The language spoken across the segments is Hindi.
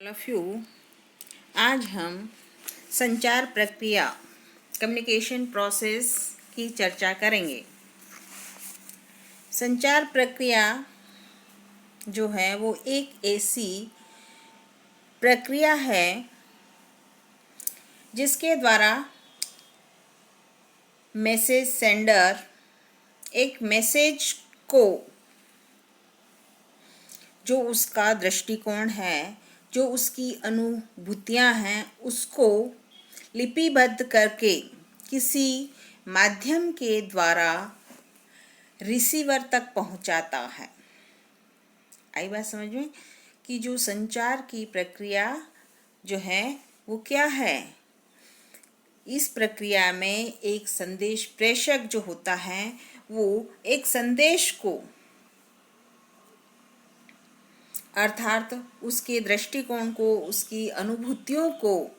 All of you. आज हम संचार प्रक्रिया कम्युनिकेशन प्रोसेस की चर्चा करेंगे। संचार प्रक्रिया जो है वो एक ऐसी प्रक्रिया है जिसके द्वारा मैसेज सेंडर एक मैसेज को, जो उसका दृष्टिकोण है, जो उसकी अनुभूतियाँ हैं, उसको लिपिबद्ध करके किसी माध्यम के द्वारा रिसीवर तक पहुंचाता है। आई बात समझ में कि जो संचार की प्रक्रिया जो है वो क्या है। इस प्रक्रिया में एक संदेश प्रेषक जो होता है वो एक संदेश को, अर्थात उसके दृष्टिकोण को, उसकी अनुभूतियों को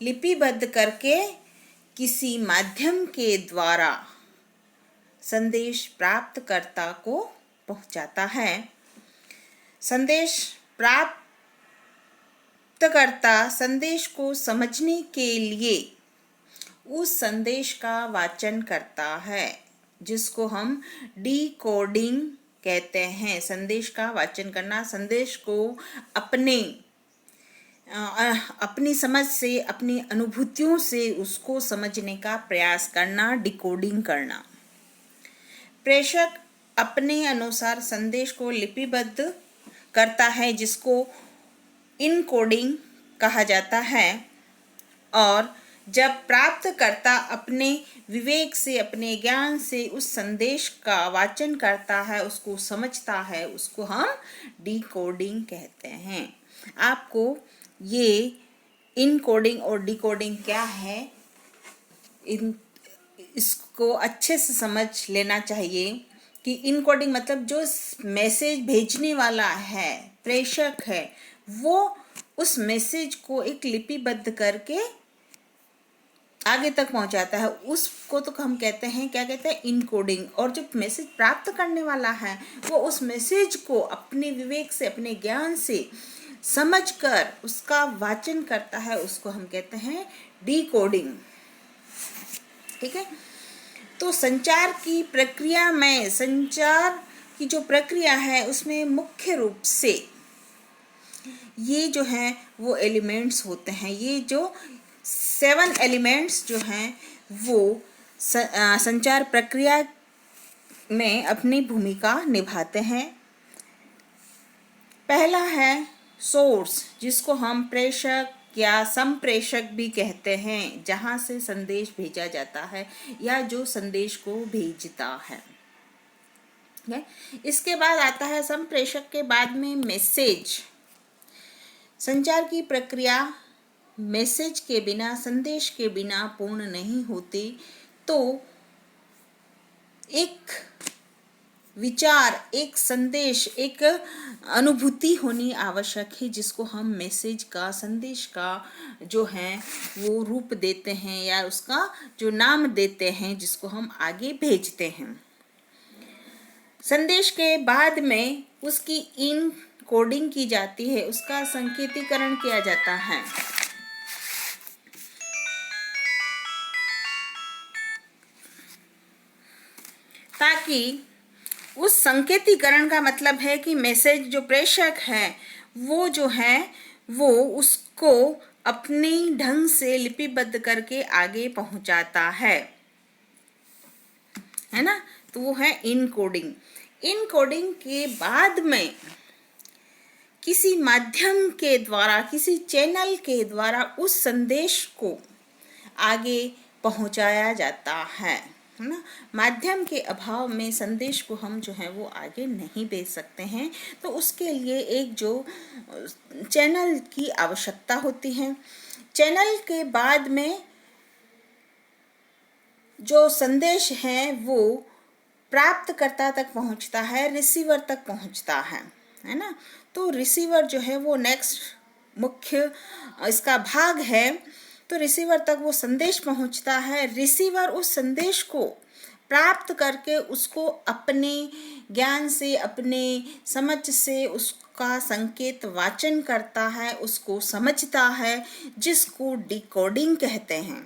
लिपिबद्ध करके किसी माध्यम के द्वारा संदेश प्राप्तकर्ता को पहुंचाता है। संदेश प्राप्तकर्ता संदेश को समझने के लिए उस संदेश का वाचन करता है, जिसको हम डिकोडिंग कहते हैं। संदेश का वाचन करना, संदेश को अपनी समझ से, अपनी अनुभूतियों से उसको समझने का प्रयास करना, डिकोडिंग करना। प्रेषक अपने अनुसार संदेश को लिपिबद्ध करता है, जिसको इनकोडिंग कहा जाता है। और जब प्राप्तकर्ता अपने विवेक से, अपने ज्ञान से उस संदेश का वाचन करता है, उसको समझता है, उसको हम डिकोडिंग कहते हैं। आपको ये इनकोडिंग और डिकोडिंग क्या है, इसको अच्छे से समझ लेना चाहिए कि इनकोडिंग मतलब जो मैसेज भेजने वाला है, प्रेषक है, वो उस मैसेज को एक लिपिबद्ध करके आगे तक पहुंचाता है। उसको तो हम कहते हैं, क्या कहते हैं, इनकोडिंग। और जो मैसेज प्राप्त करने वाला है वो उस मैसेज को अपने विवेक से, अपने ज्ञान से समझकर उसका वाचन करता है, उसको हम कहते हैं डिकोडिंग। ठीक है। तो संचार की प्रक्रिया में, संचार की जो प्रक्रिया है उसमें मुख्य रूप से ये जो है वो एलिमेंट्स होते हैं। ये जो 7 एलिमेंट्स जो हैं वो संचार प्रक्रिया में अपनी भूमिका निभाते हैं। पहला है सोर्स, जिसको हम प्रेषक या संप्रेषक भी कहते हैं, जहाँ से संदेश भेजा जाता है या जो संदेश को भेजता है। इसके बाद आता है संप्रेषक के बाद में मैसेज। संचार की प्रक्रिया मैसेज के बिना, संदेश के बिना पूर्ण नहीं होती। तो एक विचार, एक संदेश, एक अनुभूति होनी आवश्यक है, जिसको हम मैसेज का, संदेश का जो है वो रूप देते हैं या उसका जो नाम देते हैं, जिसको हम आगे भेजते हैं। संदेश के बाद में उसकी कोडिंग की जाती है, उसका संकेतीकरण किया जाता है। ताकि उस संकेतीकरण का मतलब है कि मैसेज जो प्रेषक है वो जो है वो उसको अपने ढंग से लिपिबद्ध करके आगे पहुंचाता है ना। तो वो है इनकोडिंग। इनकोडिंग के बाद में किसी माध्यम के द्वारा, किसी चैनल के द्वारा उस संदेश को आगे पहुंचाया जाता है ना। माध्यम के अभाव में संदेश को हम जो है वो आगे नहीं भेज सकते हैं। तो उसके लिए एक जो चैनल की आवश्यकता होती है। चैनल के बाद में जो संदेश है वो प्राप्तकर्ता तक पहुंचता है, रिसीवर तक पहुंचता है ना। तो रिसीवर जो है वो नेक्स्ट मुख्य इसका भाग है। तो रिसीवर तक वो संदेश पहुंचता है। रिसीवर उस संदेश को प्राप्त करके उसको अपने ज्ञान से, अपने समझ से उसको का संकेत वाचन करता है, उसको समझता है, जिसको डिकोडिंग कहते हैं,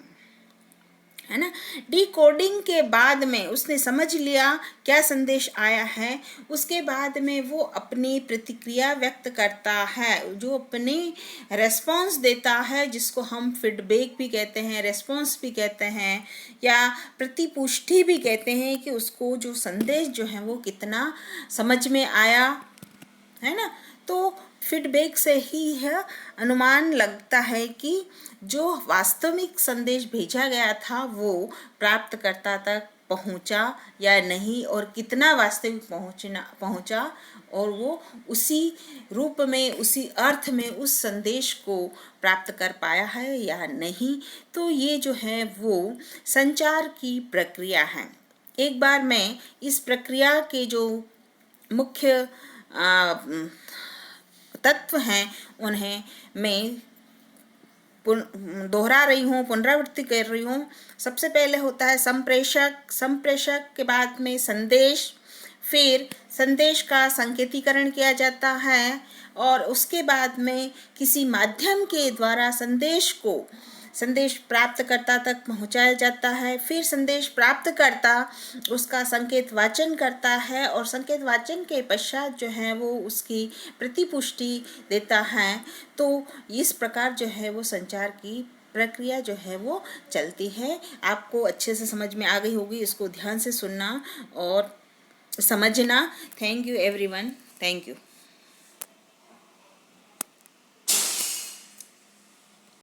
है ना। डिकोडिंग के बाद में उसने समझ लिया क्या संदेश आया है, उसके बाद में वो अपनी प्रतिक्रिया व्यक्त करता है, जो अपने रेस्पॉन्स देता है, जिसको हम फीडबैक भी कहते हैं, रेस्पॉन्स भी कहते हैं, या प्रतिपुष्टि भी कहते हैं कि उसको जो संदेश जो है वो कितना समझ में आया, है ना। तो फीडबैक से ही है अनुमान लगता है कि जो वास्तविक संदेश भेजा गया था वो प्राप्तकर्ता तक पहुंचा या नहीं, और कितना वास्तविक पहुंचा, और वो उसी रूप में, उसी अर्थ में उस संदेश को प्राप्त कर पाया है या नहीं। तो ये जो है वो संचार की प्रक्रिया है। एक बार मैं इस प्रक्रिया के जो मुख्य तत्व हैं उन्हें मैं दोहरा रही हूँ, पुनरावृत्ति कर रही हूँ। सबसे पहले होता है संप्रेषक, संप्रेषक के बाद में संदेश, फिर संदेश का संकेतीकरण किया जाता है, और उसके बाद में किसी माध्यम के द्वारा संदेश प्राप्तकर्ता तक पहुंचाया जाता है। फिर संदेश प्राप्तकर्ता उसका संकेत वाचन करता है, और संकेत वाचन के पश्चात जो है वो उसकी प्रतिपुष्टि देता है। तो इस प्रकार जो है वो संचार की प्रक्रिया जो है वो चलती है। आपको अच्छे से समझ में आ गई होगी, इसको ध्यान से सुनना और समझना। Thank you everyone, thank you.